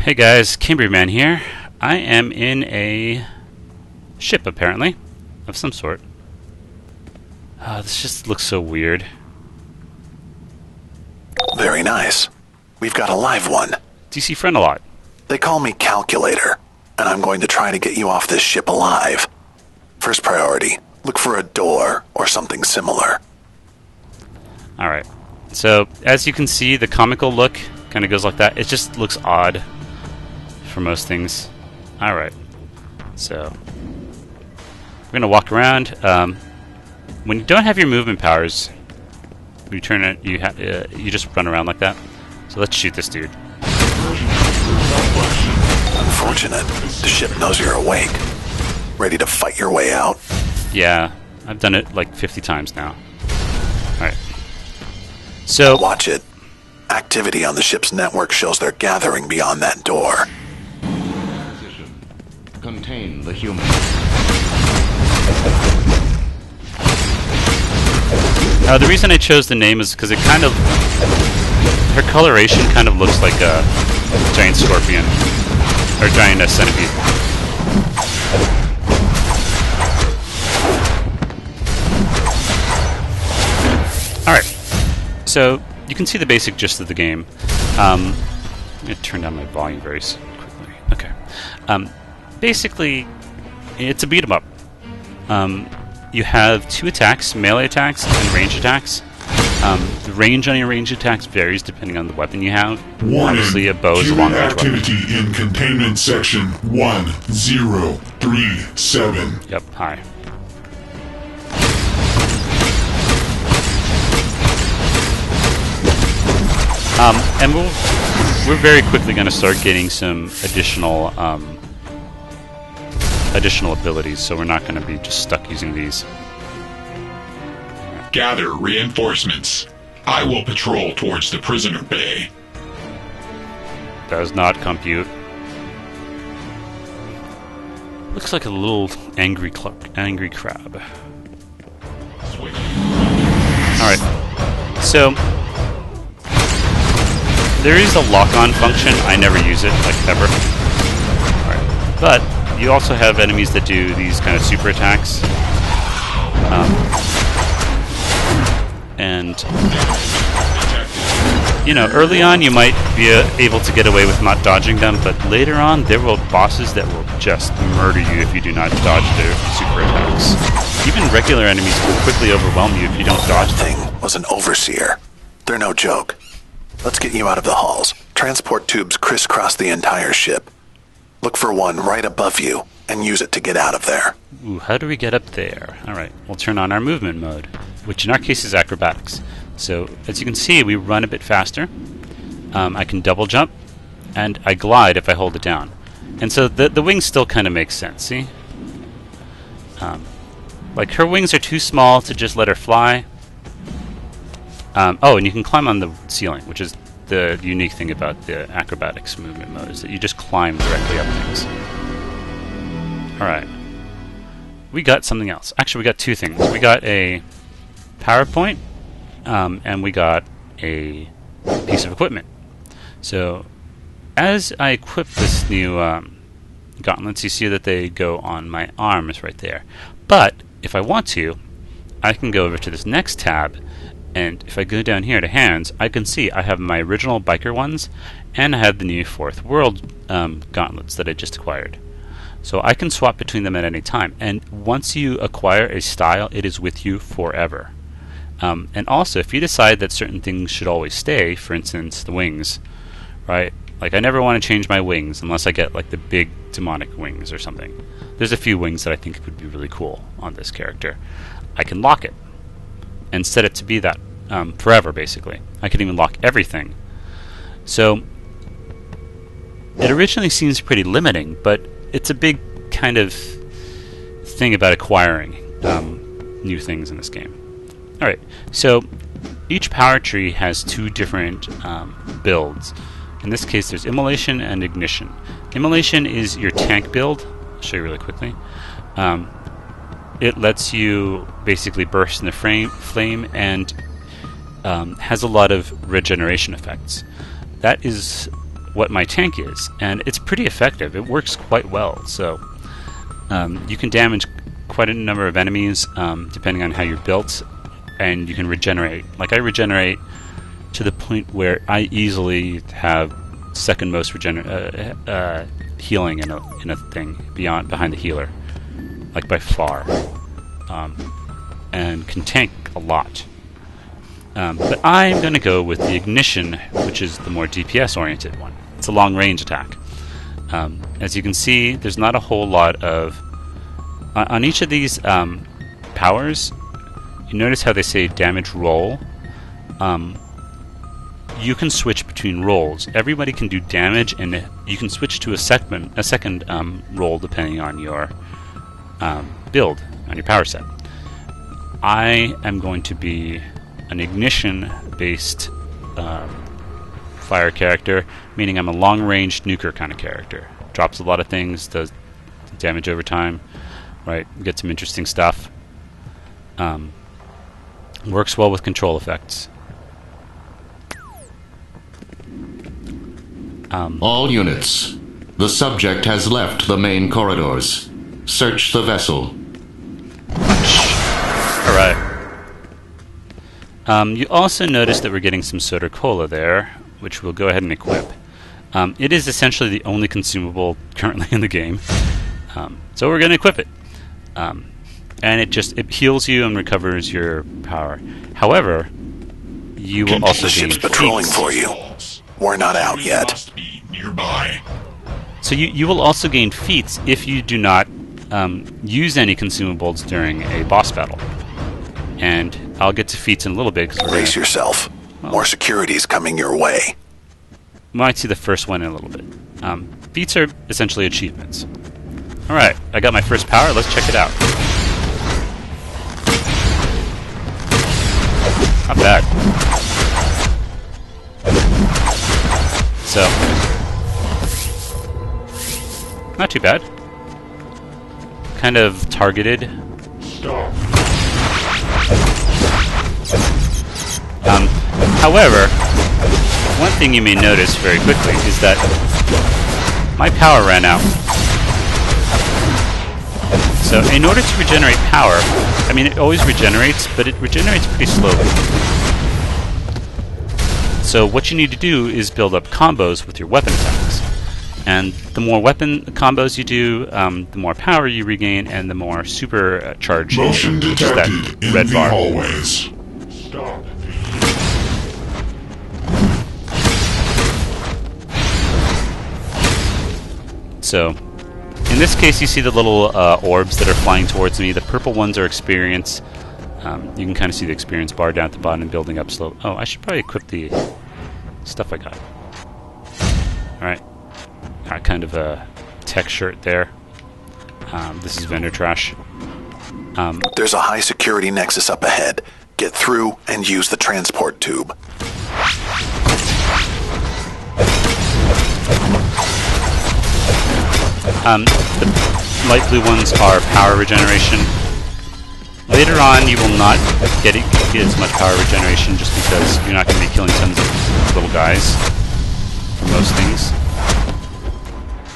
Hey guys, Cambrian here. I am in a ship, apparently, of some sort. This just looks so weird. Very nice. We've got a live one. DC friend a lot. They call me Calculator, and I'm going to try to get you off this ship alive. First priority, look for a door or something similar. Alright. So, as you can see, the comical look kind of goes like that. It just looks odd for most things. Alright. So, we're going to walk around. When you don't have your movement powers, you turn it. You just run around like that. So let's shoot this dude. Unfortunate. The ship knows you're awake. Ready to fight your way out? Yeah, I've done it like 50 times now. Alright. So watch it. Activity on the ship's network shows they're gathering beyond that door. Position. Contain the human. The reason I chose the name is because it kind of, her coloration kind of looks like a giant scorpion or giant centipede. Alright, so you can see the basic gist of the game. I'm going to turn down my volume very quickly. Okay. Basically, it's a beat 'em up. You have two attacks, melee attacks and range attacks. The range on your range attacks varies depending on the weapon you have. Warning. Obviously, a bow is a long range weapon. Activity in containment section 1037. Yep, hi. And we're very quickly going to start getting some additional abilities, so we're not going to be just stuck using these. Gather reinforcements. I will patrol towards the prisoner bay. Does not compute. Looks like a little angry crab. Alright, so there is a lock-on function. I never use it, like ever. Alright, but you also have enemies that do these kind of super attacks. And, you know, early on you might be able to get away with not dodging them, but later on there will be bosses that will just murder you if you do not dodge their super attacks. Even regular enemies can quickly overwhelm you if you don't dodge them. That thing was an overseer. They're no joke. Let's get you out of the halls. Transport tubes crisscross the entire ship. Look for one right above you and use it to get out of there. Ooh, how do we get up there? Alright, we'll turn on our movement mode, which in our case is acrobatics. So, as you can see, we run a bit faster. I can double jump, and I glide if I hold it down. And so the wings still kind of make sense, see? Like, her wings are too small to just let her fly. Oh, and you can climb on the ceiling, which is the unique thing about the acrobatics movement mode, is that you just climb directly up things. Alright. We got something else. Actually, we got two things. We got a PowerPoint, and we got a piece of equipment. So, as I equip this new gauntlets, you see that they go on my arms right there. But, if I want to, I can go over to this next tab, and if I go down here to hands, I can see I have my original biker ones, and I have the new Fourth World gauntlets that I just acquired. So I can swap between them at any time. And once you acquire a style, it is with you forever. And also, if you decide that certain things should always stay, for instance, the wings, right? Like, I never want to change my wings unless I get, like, the big demonic wings or something. There's a few wings that I think would be really cool on this character. I can lock it and set it to be that forever, basically. I can even lock everything. So, it originally seems pretty limiting, but it's a big kind of thing about acquiring new things in this game. Alright, so each power tree has two different builds. In this case, there's Immolation and Ignition. Immolation is your tank build. I'll show you really quickly. It lets you basically burst in the flame and has a lot of regeneration effects. That is what my tank is, and it's pretty effective. It works quite well. So you can damage quite a number of enemies depending on how you're built, and you can regenerate. Like, I regenerate to the point where I easily have second most healing in a thing behind the healer, like by far, and can tank a lot. But I'm going to go with the Ignition, which is the more DPS-oriented one. It's a long-range attack. As you can see, there's not a whole lot of... on each of these powers, you notice how they say damage roll. You can switch between rolls. Everybody can do damage, and you can switch to a second roll depending on your build, on your power set. I am going to be an Ignition-based fire character, meaning I'm a long-range nuker kind of character. Drops a lot of things, does damage over time, right? Get some interesting stuff. Works well with control effects. All units. The subject has left the main corridors. Search the vessel. Alright. You also notice that we're getting some soda cola there, which we'll go ahead and equip. It is essentially the only consumable currently in the game, so we're going to equip it. And it heals you and recovers your power. However, you will also the gain ship's patrolling feats. for you. We're not out yet. Must be nearby. So you will also gain feats if you do not use any consumables during a boss battle. And I'll get to feats in a little bit. Brace yourself. More security's coming your way. We might see the first one in a little bit. Feats are essentially achievements. Alright, I got my first power. Let's check it out. Not bad. So, not too bad. Kind of targeted. Stop. However, one thing you may notice very quickly is that my power ran out. So in order to regenerate power, I mean, it always regenerates, but it regenerates pretty slowly. So what you need to do is build up combos with your weapon attacks. And the more weapon combos you do, the more power you regain, and the more supercharge you Motion get, which is detected that in red the bar. hallways. Stop. So, in this case, you see the little orbs that are flying towards me. The purple ones are experience. You can kind of see the experience bar down at the bottom and building up slow. Oh, I should probably equip the stuff I got. Alright. Got kind of a tech shirt there. This is vendor trash. There's a high security nexus up ahead. Get through and use the transport tube. The light blue ones are power regeneration. Later on, you will not get as much power regeneration just because you're not going to be killing tons of little guys for most things.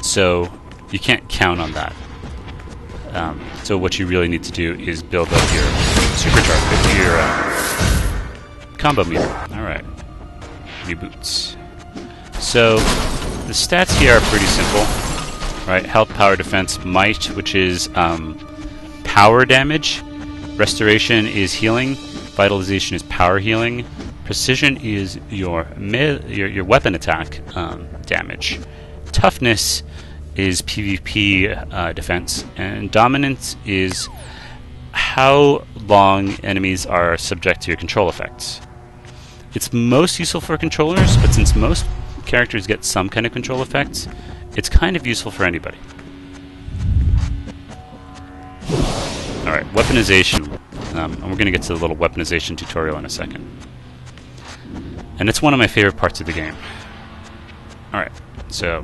So you can't count on that. So what you really need to do is build up your supercharge, your combo meter. All right, new boots. So the stats here are pretty simple. Right, health, power, defense, might, which is power damage. Restoration is healing. Vitalization is power healing. Precision is your weapon attack damage. Toughness is PvP defense, and dominance is how long enemies are subject to your control effects. It's most useful for controllers, but since most characters get some kind of control effects, it's kind of useful for anybody. Alright, weaponization. And we're going to get to the little weaponization tutorial in a second. And it's one of my favorite parts of the game. Alright, so,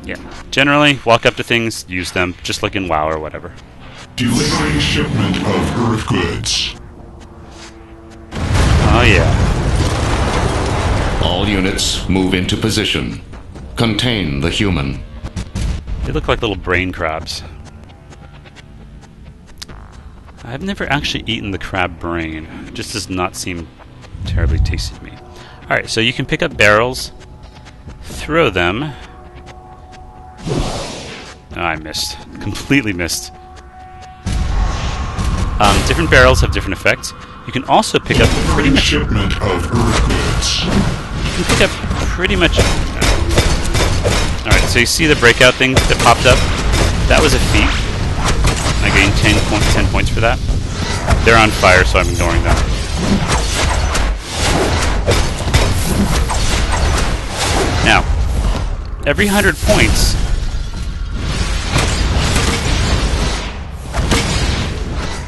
yeah. Generally, walk up to things, use them, just like in WoW or whatever. Delivering shipment of Earth goods. Oh yeah. All units move into position. Contain the human. They look like little brain crabs. I've never actually eaten the crab brain. It just does not seem terribly tasty to me. Alright, so you can pick up barrels, throw them. Oh, I missed. Completely missed. Different barrels have different effects. You can also pick up pretty much... Shipment of Earth goods. You can pick up pretty much... Alright, so you see the breakout thing that popped up? That was a feat. I gained 10 points for that. They're on fire, so I'm ignoring them. Now, every 100 points...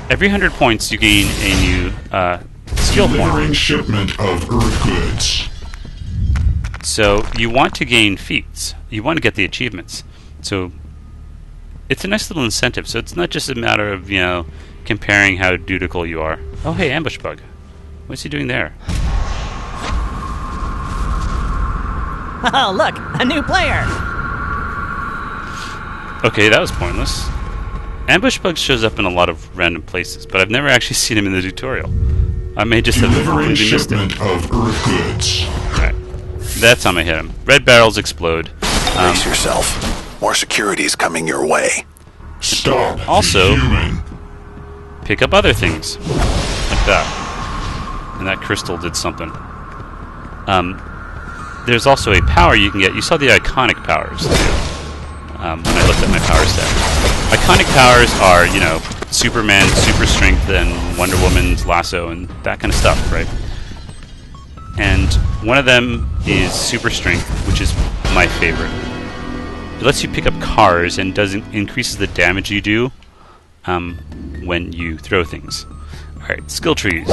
Every 100 points, you gain a new skill point. Delivering shipment of Earth goods. So you want to gain feats. You want to get the achievements. So it's a nice little incentive. So it's not just a matter of, you know, comparing how dutiful you are. Oh, hey, ambush bug. What's he doing there? Oh, look, a new player. Okay, that was pointless. Ambush bug shows up in a lot of random places, but I've never actually seen him in the tutorial. I may just have Delivering completely missed it. shipment of Earth goods. Alright. That's how I hit him. Red barrels explode. Brace yourself. More security's coming your way. Stop. Also- the human. Pick up other things. Like that. And that crystal did something. There's also a power you can get. You saw the iconic powers, too. When I looked at my power set. Iconic powers are, you know, Superman, super strength, and Wonder Woman's lasso, and that kind of stuff, right? And one of them is super strength, which is my favorite. It lets you pick up cars and increases the damage you do when you throw things. Alright, skill trees.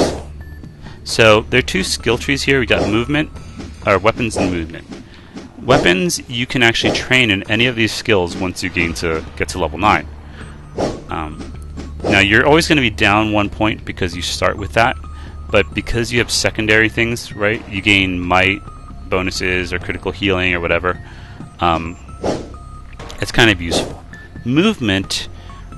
So there are two skill trees here. We got movement, or weapons and movement. Weapons, you can actually train in any of these skills once you get to level 9. Now, you're always going to be down 1 point because you start with that, but because you have secondary things, right, you gain might, bonuses, or critical healing, or whatever, it's kind of useful. Movement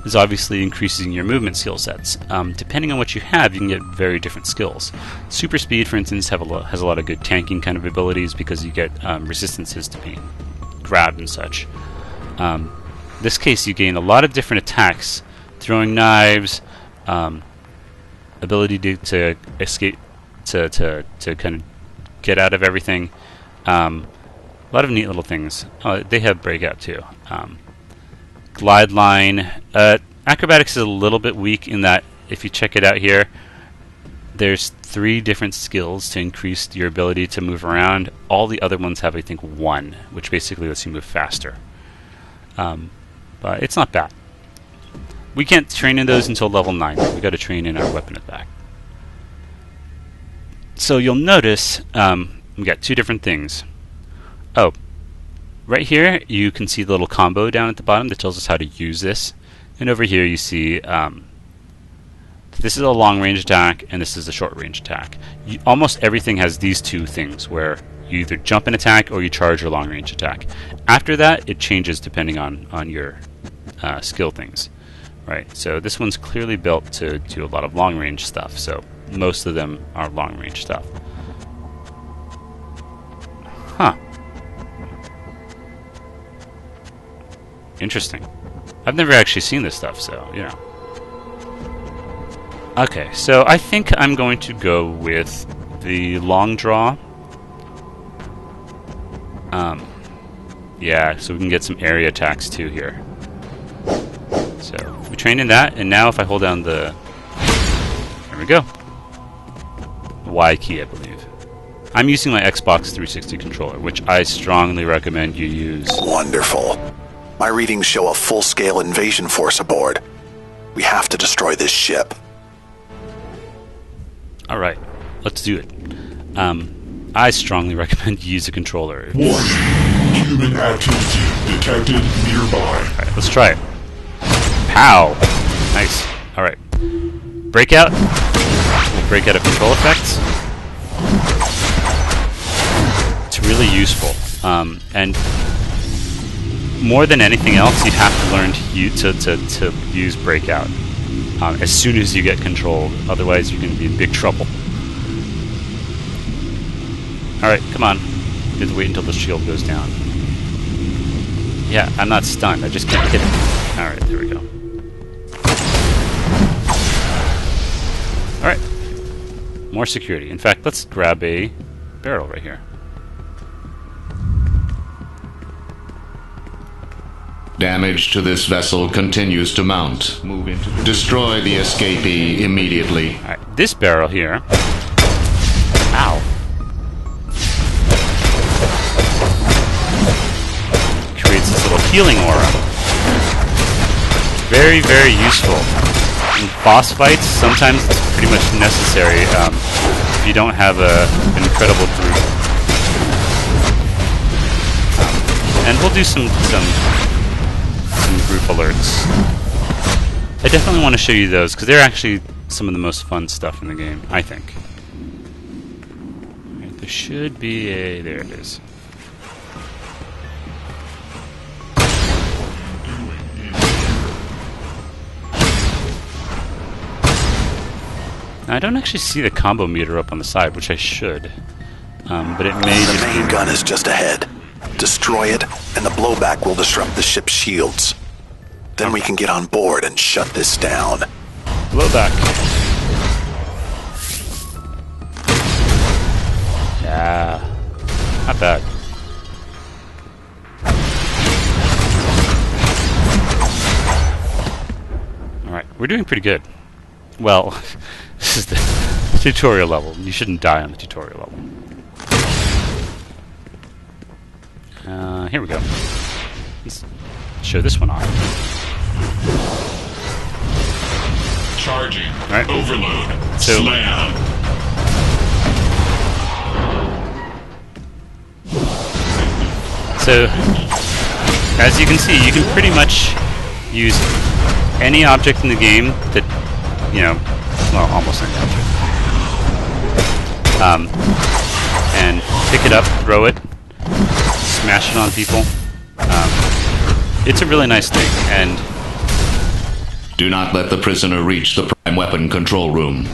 is obviously increasing your movement skill sets. Depending on what you have, you can get very different skills. Super speed, for instance, has a lot of good tanking kind of abilities because you get resistances to being grabbed and such. In this case, you gain a lot of different attacks, throwing knives, ability to escape, to kind of get out of everything. A lot of neat little things. Oh, they have breakout too. Glide line. Acrobatics is a little bit weak in that if you check it out here, there's 3 different skills to increase your ability to move around. All the other ones have, I think, 1, which basically lets you move faster. But it's not bad. We can't train in those until level 9. We got to train in our weapon attack. So you'll notice we got 2 different things. Oh. Right here, you can see the little combo down at the bottom that tells us how to use this. And over here, you see this is a long-range attack, and this is a short-range attack. Almost everything has these 2 things, where you either jump and attack, or you charge your long-range attack. After that, it changes depending on your skill things. Right, so this one's clearly built to do a lot of long-range stuff, so most of them are long-range stuff. Huh. Interesting. I've never actually seen this stuff, so, you know. Okay, so I think I'm going to go with the long draw. Yeah, so we can get some area attacks too here. So, we trained in that, and now if I hold down the... There we go. Y key, I believe. I'm using my Xbox 360 controller, which I strongly recommend you use. Wonderful. My readings show a full-scale invasion force aboard. We have to destroy this ship. Alright, let's do it. I strongly recommend you use a controller. Warning. Human activity detected nearby. Alright, let's try it. Pow! Nice. Alright. Breakout. We'll break out of control effects. It's really useful. And more than anything else, you have to learn to use breakout as soon as you get control. Otherwise, you're going to be in big trouble. All right, come on. You have to wait until the shield goes down. Yeah, I'm not stunned. I just can't hit it. All right, there we go. All right, more security. In fact, let's grab a barrel right here. Damage to this vessel continues to mount. Destroy the escapee immediately. All right, this barrel here. Ow. Creates this little healing aura. Very, very useful. In boss fights, sometimes it's pretty much necessary if you don't have an incredible group. And we'll do some group alerts. I definitely want to show you those because they're actually some of the most fun stuff in the game, I think. Right, there should be a... there it is. Now, I don't actually see the combo meter up on the side, which I should. But it may The just main be... gun is just ahead. Destroy it, and the blowback will disrupt the ship's shields. Then we can get on board and shut this down. Blowback. Yeah. Not bad. Alright, we're doing pretty good. Well, this is the tutorial level. You shouldn't die on the tutorial level. Here we go. Let's show this one off. Charging. All right. Overload. So- Slam. So, as you can see, you can pretty much use any object in the game that, you know, well, almost any object. And pick it up, throw it, smash it on people. It's a really nice thing, and Do not let the prisoner reach the prime weapon control room.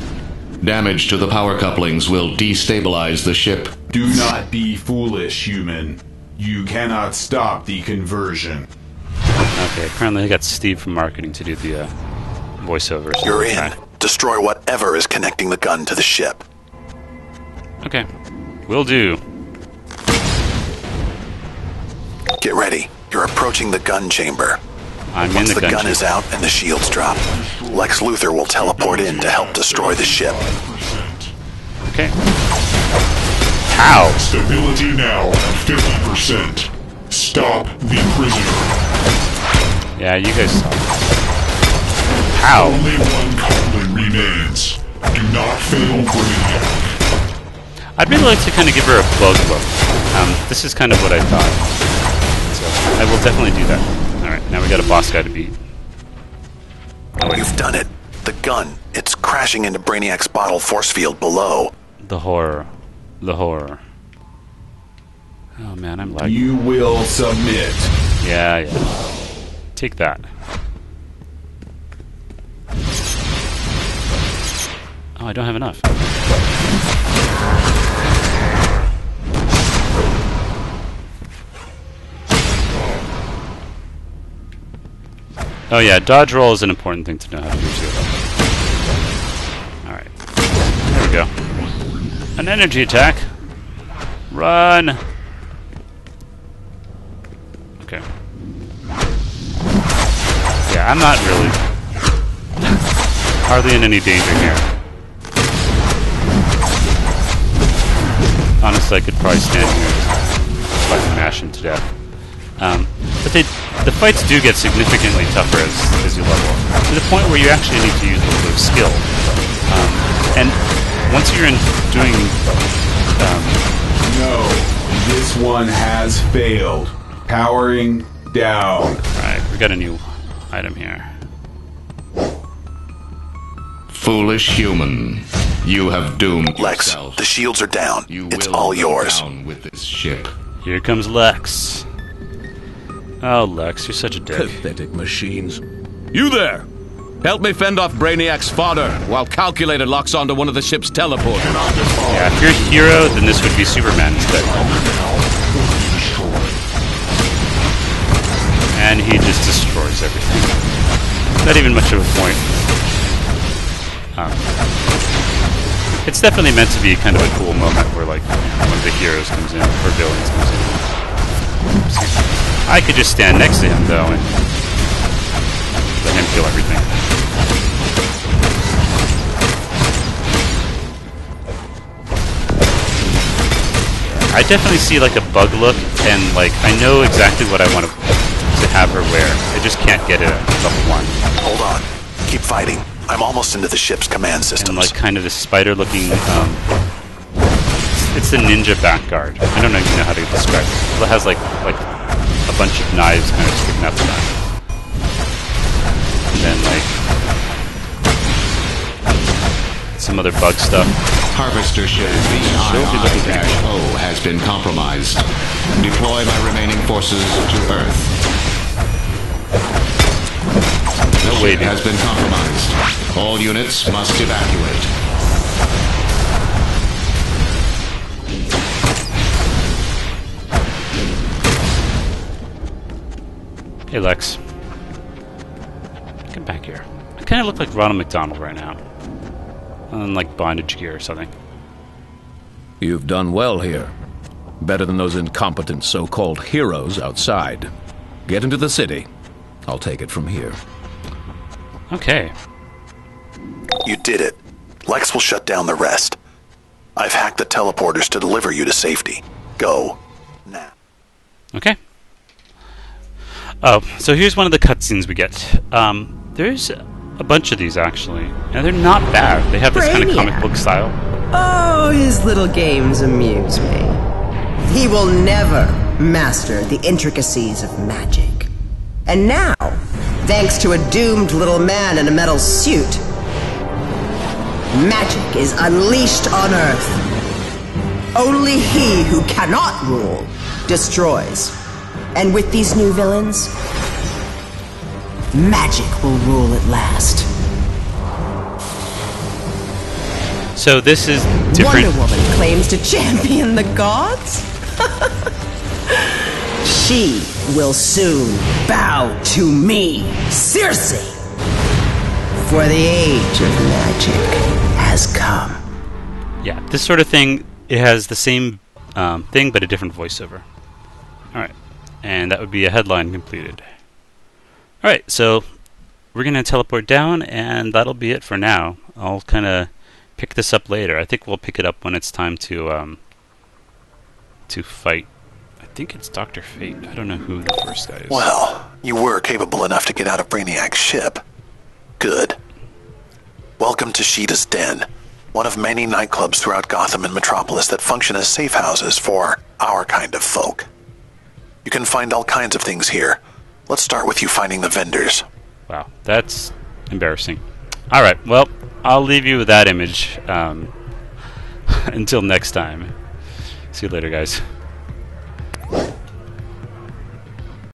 Damage to the power couplings will destabilize the ship. Do not be foolish, human. You cannot stop the conversion. okay, apparently I got Steve from marketing to do the voiceovers. You're in. Destroy whatever is connecting the gun to the ship. Okay, will do. Get ready. You're approaching the gun chamber. I'm in Once the the gun gun is out and the shields drop, Lex Luthor will teleport in to help destroy the ship. Okay. How? Stability now at 50%. Stop the prisoner. Yeah, you guys suck. How? Only one coupling remains. Do not fail Braniac. I'd really like to kind of give her a bug look. This is kind of what I thought. So I will definitely do that. Alright, now we got a boss guy to beat. Oh, wait. You've done it. The gun. It's crashing into Braniac's bottle force field below. The horror. The horror. Oh man, I'm lagging. You will submit. Yeah, yeah. Take that. Oh, I don't have enough. Oh yeah, dodge roll is an important thing to know how to do too. Alright. There we go. An energy attack. Run! Okay. Yeah, I'm not really hardly in any danger here. Honestly, I could probably stand here and fucking mash him to death. But the fights do get significantly tougher as you level up, to the point where you actually need to use a little bit of skill. And once you're in doing... No, this one has failed. Powering down. Alright, we got a new item here. Foolish human. You have doomed Lex, yourself. the shields are down. You It's will all go yours. down with this ship. Here comes Lex. Oh, Lex, you're such a dick. Pathetic machines. You there! Help me fend off Braniac's fodder while Calculator locks onto one of the ship's teleporters. Yeah, if you're a hero, then this would be Superman instead. And he just destroys everything. Not even much of a point. It's definitely meant to be kind of a cool moment where, like, one of the heroes comes in, or villains comes in. I could just stand next to him, though, and let him kill everything. I definitely see, like, a bug look, and, like, I know exactly what I want to have her wear. I just can't get it at level 1. Hold on. Keep fighting. I'm almost into the ship's command systems. And like kind of this spider-looking, it's the ninja back guard. I don't even know how to describe it. It has like a bunch of knives kind of sticking out the back. And then like some other bug stuff. Harvester ship VII-O has been compromised. Deploy my remaining forces to Earth. No waiting. Has been compromised. All units must evacuate. Hey Lex. Get back here. I kind of look like Ronald McDonald right now. On like bondage gear or something. You've done well here. Better than those incompetent so-called heroes outside. Get into the city. I'll take it from here. Okay. You did it. Lex will shut down the rest. I've hacked the teleporters to deliver you to safety. Go. Now. Okay. Oh, so here's one of the cutscenes we get. There's a bunch of these, actually. And they're not bad. They have this kind of comic book style. Oh, his little games amuse me. He will never master the intricacies of magic. And now, thanks to a doomed little man in a metal suit, magic is unleashed on Earth. Only he who cannot rule destroys. And with these new villains, magic will rule at last. So this is different. Wonder Woman claims to champion the gods? She will soon bow to me, Circe. For the age of magic has come. Yeah, this sort of thing, it has the same thing, but a different voiceover. Alright, and that would be a headline completed. Alright, so we're going to teleport down, and that'll be it for now. I'll kind of pick this up later. I think we'll pick it up when it's time to fight. I think it's Dr. Fate. I don't know who the first guy is. Well, you were capable enough to get out of Braniac's ship. Good. Welcome to Sheeta's Den, one of many nightclubs throughout Gotham and Metropolis that function as safe houses for our kind of folk. You can find all kinds of things here. Let's start with you finding the vendors. Wow, that's embarrassing. Alright, well, I'll leave you with that image until next time. See you later, guys.